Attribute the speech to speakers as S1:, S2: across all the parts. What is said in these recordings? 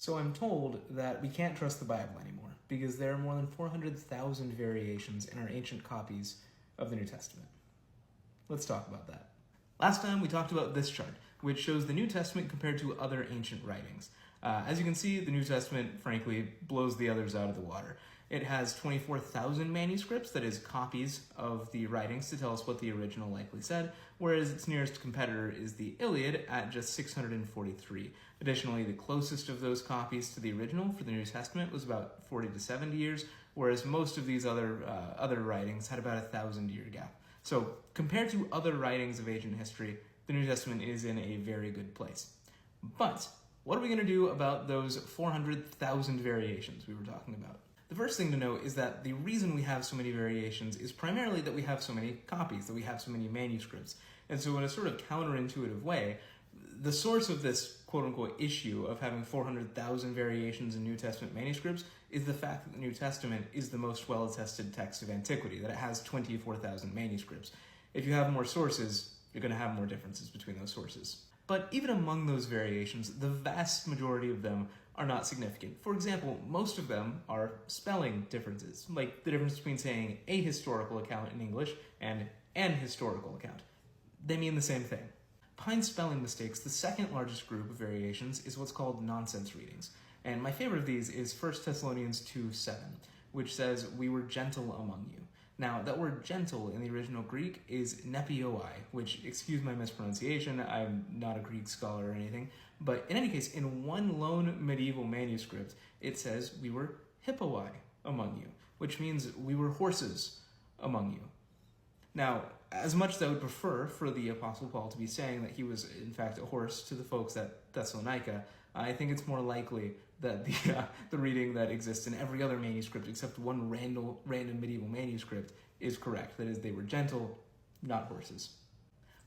S1: So I'm told that we can't trust the Bible anymore because there are more than 400,000 variations in our ancient copies of the New Testament. Let's talk about that. Last time we talked about this chart, which shows the New Testament compared to other ancient writings. As you can see, the New Testament, frankly, blows the others out of the water. It has 24,000 manuscripts, that is, copies of the writings to tell us what the original likely said, whereas its nearest competitor is the Iliad at just 643. Additionally, the closest of those copies to the original for the New Testament was about 40 to 70 years, whereas most of these other writings had about a 1,000-year gap. So, compared to other writings of ancient history, the New Testament is in a very good place. But what are we going to do about those 400,000 variations we were talking about? The first thing to note is that the reason we have so many variations is primarily that we have so many copies, that we have so many manuscripts. And so in a sort of counterintuitive way, the source of this quote-unquote issue of having 400,000 variations in New Testament manuscripts is the fact that the New Testament is the most well-attested text of antiquity, that it has 24,000 manuscripts. If you have more sources, you're going to have more differences between those sources. But even among those variations, the vast majority of them are not significant. For example, most of them are spelling differences, like the difference between saying a historical account in English and an historical account. They mean the same thing. Behind spelling mistakes, the second largest group of variations is what's called nonsense readings. And my favorite of these is 1 Thessalonians 2:7, which says, "We were gentle among you." Now, that word gentle in the original Greek is nepioi, which, excuse my mispronunciation, I'm not a Greek scholar or anything, but in any case, in one lone medieval manuscript, it says, "We were hippoi among you," which means we were horses among you. Now, as much as I would prefer for the Apostle Paul to be saying that he was, in fact, a horse to the folks at Thessalonica, I think it's more likely that the reading that exists in every other manuscript except one random medieval manuscript is correct. That is, they were gentle, not horses.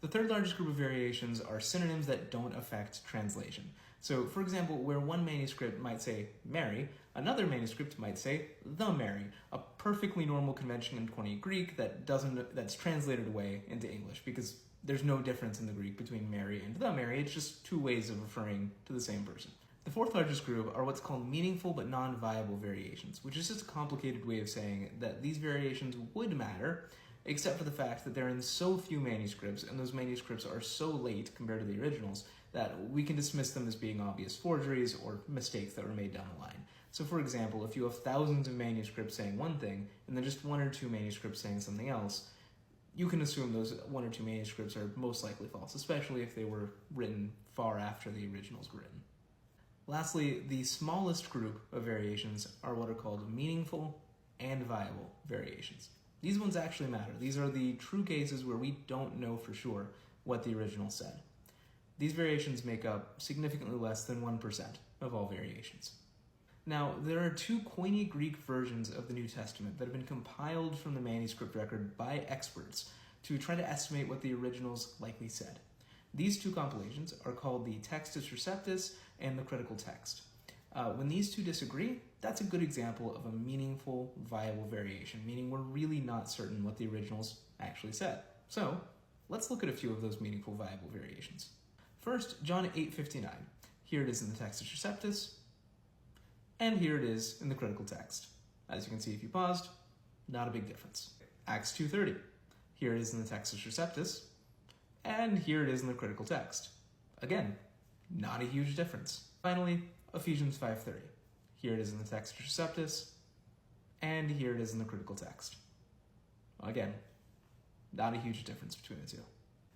S1: The third largest group of variations are synonyms that don't affect translation. So, for example, where one manuscript might say Mary, another manuscript might say the Mary, a perfectly normal convention in Koine Greek that's translated away into English because there's no difference in the Greek between Mary and the Mary. It's just two ways of referring to the same person. The fourth largest group are what's called meaningful but non-viable variations, which is just a complicated way of saying that these variations would matter, except for the fact that they're in so few manuscripts, and those manuscripts are so late compared to the originals, that we can dismiss them as being obvious forgeries or mistakes that were made down the line. So for example, if you have thousands of manuscripts saying one thing, and then just one or two manuscripts saying something else, you can assume those one or two manuscripts are most likely false, especially if they were written far after the originals were written. Lastly, the smallest group of variations are what are called meaningful and viable variations. These ones actually matter. These are the true cases where we don't know for sure what the original said. These variations make up significantly less than 1% of all variations. Now, there are two Koine Greek versions of the New Testament that have been compiled from the manuscript record by experts to try to estimate what the originals likely said. These two compilations are called the Textus Receptus and the Critical Text. When these two disagree, that's a good example of a meaningful, viable variation, meaning we're really not certain what the originals actually said. So, let's look at a few of those meaningful, viable variations. First, John 8:59. Here it is in the Textus Receptus, and here it is in the Critical Text. As you can see if you paused, not a big difference. Acts 2:30. Here it is in the Textus Receptus, and here it is in the Critical Text. Again, not a huge difference. Finally, Ephesians 5:30. Here it is in the Textus Receptus, and here it is in the Critical Text. Again, not a huge difference between the two.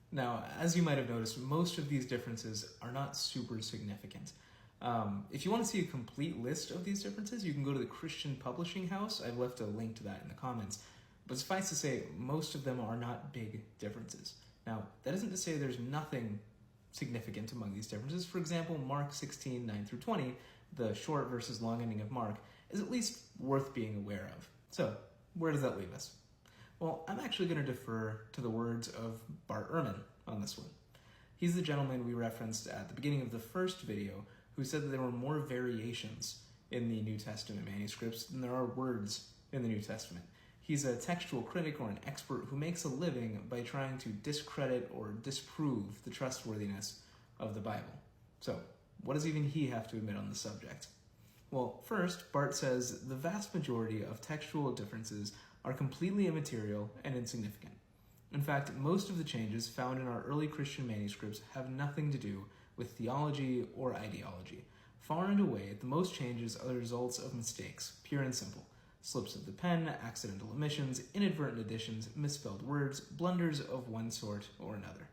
S1: Now, as you might have noticed, most of these differences are not super significant. If you want to see a complete list of these differences, you can go to the Christian Publishing House. I've left a link to that in the comments. But suffice to say, most of them are not big differences. Now, that isn't to say there's nothing significant among these differences. For example, Mark 16:9-20, the short versus long ending of Mark, is at least worth being aware of. So, where does that leave us? Well, I'm actually going to defer to the words of Bart Ehrman on this one. He's the gentleman we referenced at the beginning of the first video who said that there were more variations in the New Testament manuscripts than there are words in the New Testament. He's a textual critic or an expert who makes a living by trying to discredit or disprove the trustworthiness of the Bible. So, What does even he have to admit on the subject? Well, first, Bart says the vast majority of textual differences are completely immaterial and insignificant. In fact, most of the changes found in our early Christian manuscripts have nothing to do with theology or ideology. Far and away, the most changes are the results of mistakes, pure and simple. Slips of the pen, accidental omissions, inadvertent additions, misspelled words, blunders of one sort or another.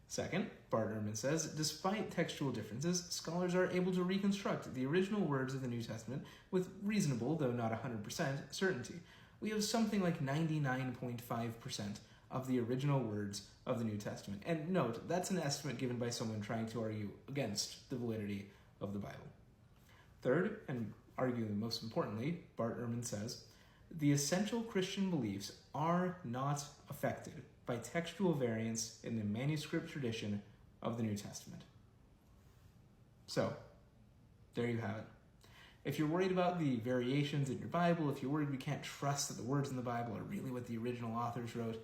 S1: Second, Bart Ehrman says, despite textual differences, scholars are able to reconstruct the original words of the New Testament with reasonable, though not 100%, certainty. We have something like 99.5% of the original words of the New Testament. And note, that's an estimate given by someone trying to argue against the validity of the Bible. Third, and arguably most importantly, Bart Ehrman says, the essential Christian beliefs are not affected by textual variants in the manuscript tradition of the New Testament. So, there you have it. If you're worried about the variations in your Bible, if you're worried we can't trust that the words in the Bible are really what the original authors wrote,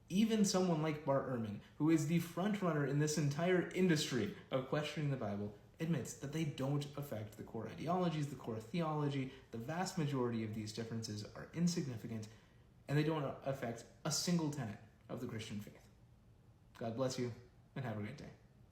S1: even someone like Bart Ehrman, who is the front runner in this entire industry of questioning the Bible, admits that they don't affect the core ideologies, the core theology. The vast majority of these differences are insignificant, and they don't affect a single tenet of the Christian faith. God bless you, and have a great day.